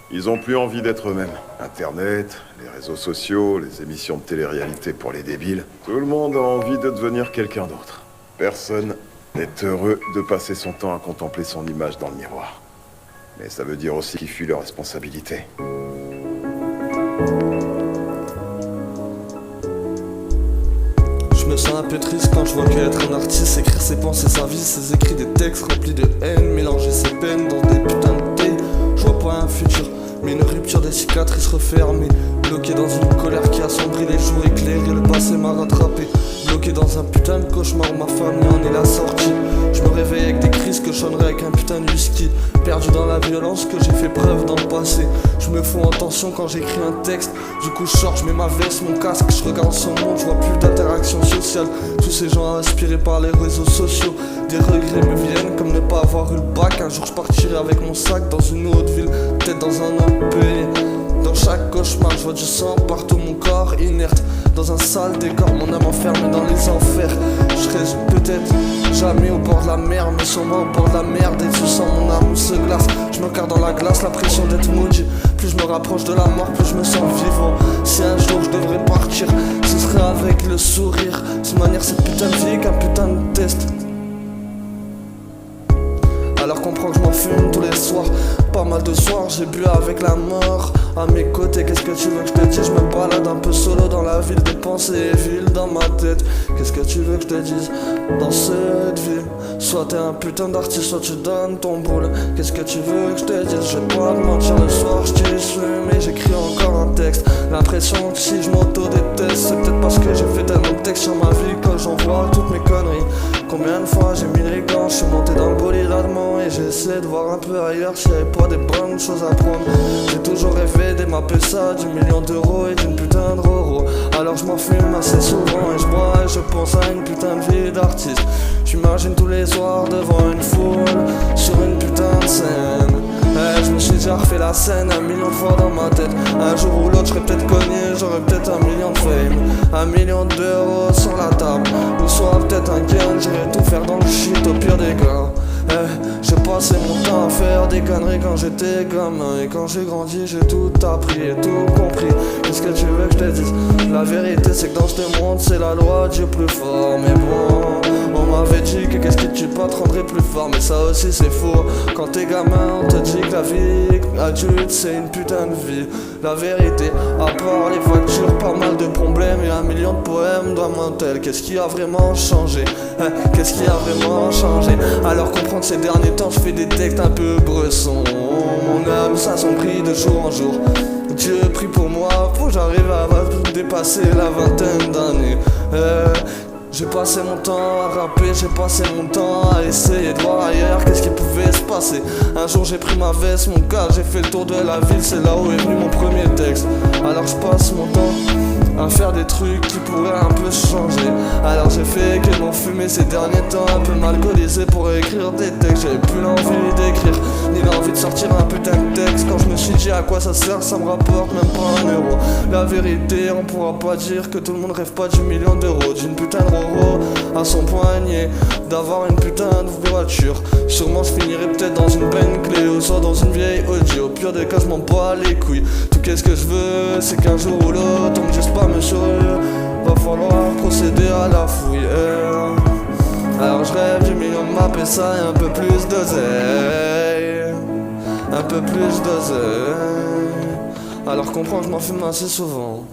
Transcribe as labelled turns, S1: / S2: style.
S1: Ils ont plus envie d'être eux-mêmes. Internet, les réseaux sociaux, les émissions de télé-réalité pour les débiles. Tout le monde a envie de devenir quelqu'un d'autre. Personne n'est heureux de passer son temps à contempler son image dans le miroir. Mais ça veut dire aussi qu'ils fuient leurs responsabilités.
S2: Je me sens un peu triste quand je vois qu'être un artiste, écrire ses pensées, sa vie, ses écrits, des textes remplis de haine, mélanger ses peines dans des putains de thé. Je vois pas un futur, mais une rupture des cicatrices refermées. Bloqué dans une colère qui assombrit les jours éclairés, le passé m'a rattrapé. Bloqué dans un putain de cauchemar où ma famille en est la sortie. Je me réveille avec des crises que je sonnerai avec un putain de whisky. Perdu dans la violence que j'ai fait preuve dans le passé. Je me fous en tension quand j'écris un texte. Du coup je sors, je mets ma veste, mon casque. Je regarde ce monde, je vois plus d'interaction sociale. Tous ces gens inspirés par les réseaux sociaux. Des regrets me viennent comme ne pas avoir eu le bac. Un jour je partirai avec mon sac dans une autre ville, peut-être dans un autre pays. Dans chaque cauchemar, je vois du sang partout, mon corps inerte. Dans un sale décor, mon âme enfermée dans les enfers. Je serai peut-être jamais au bord de la mer, mais sûrement au bord de la merde. Et tu sens mon âme se glace. Je me regarde dans la glace, la pression d'être maudit. Plus je me rapproche de la mort, plus je me sens vivant. Si un jour je devrais partir, ce serait avec le sourire. De toute manière, c'est putain de vie qu'un putain de test. Alors comprends que je m'en fume tous les soirs. Pas mal de soirs j'ai bu avec la mort à mes côtés. Qu'est-ce que tu veux que je te dise? Je me balade un peu solo dans la ville. Des pensées viles dans ma tête. Qu'est-ce que tu veux que je te dise? Dans cette vie, soit t'es un putain d'artiste, soit tu donnes ton boule. Qu'est-ce que tu veux que je te dise? Je vais pas te mentir, le soir je t'y suis, mais j'écris encore un texte. L'impression que si je m'auto-déteste, c'est peut-être parce que j'ai fait tellement de textes sur ma vie que j'envoie toutes mes conneries. Combien de fois j'ai mis les gants, je suis monté dans le bolide allemand et j'essaie de voir un peu ailleurs s'il y avait pas des bonnes choses à prendre. J'ai toujours rêvé des m'appeler ça, du million d'euros et d'une putain de roro. Alors je m'en fume assez souvent et je bois et je pense à une putain de vie d'artiste. J'imagine tous les soirs devant une foule, sur une putain de scène. Je me suis déjà refait la scène 1 million de fois dans ma tête. Un jour ou l'autre je serais peut-être cogné, j'aurais peut-être 1 million de fame, 1 million d'euros sur la table. Ou soit peut-être un gain, j'irais tout faire dans le shit au pire des cas. J'ai passé mon temps à faire des conneries quand j'étais gamin. Et quand j'ai grandi j'ai tout appris et tout compris. Qu'est-ce que tu veux que je te dise? La vérité c'est que dans ce monde c'est la loi Dieu plus fort. Mais bon, on m'avait dit que qu'est-ce qui te tue pas te rendrait plus fort. Mais ça aussi c'est faux. Quand t'es gamin on te dit que la vie adulte c'est une putain de vie. La vérité, à part les voitures, pas mal de problèmes et 1 million de poèmes dans mon tel. Qu'est-ce qui a vraiment changé? Qu'est-ce qui a vraiment changé? Alors comprends que ces derniers temps je fais des textes un peu bressons. Mon âme s'assombrit de jour en jour. Dieu prie pour moi, faut que j'arrive à dépasser la vingtaine d'années. J'ai passé mon temps à rapper, j'ai passé mon temps à essayer de voir ailleurs qu'est-ce qui pouvait se passer. Un jour j'ai pris ma veste, mon cas, j'ai fait le tour de la ville, c'est là où est venu mon premier texte. Alors je passe mon temps à faire des trucs qui pourraient un peu changer. Alors j'ai fait que m'en fumer ces derniers temps, un peu alcoolisé pour écrire des textes. J'avais plus l'envie d'écrire, ni l'envie de sortir un putain de texte. Quand je me suis dit à quoi ça sert, ça me rapporte même pas 1 euro. La vérité, on pourra pas dire que tout le monde rêve pas du million d'euros, d'une putain de roro à son poignet, d'avoir une putain de voiture. Sûrement je finirai peut-être dans une Bentley ou soit dans une vieille Audi. Au pire des cas je m'en bats les couilles. Tout qu'est-ce que je veux, c'est qu'un jour ou l'autre on me dise pas monsieur, va falloir procéder à la fouille. Alors je rêve du million de ma ça et un peu plus d'oseille. Un peu plus d'oseille. Alors comprends, je m'en fume assez souvent.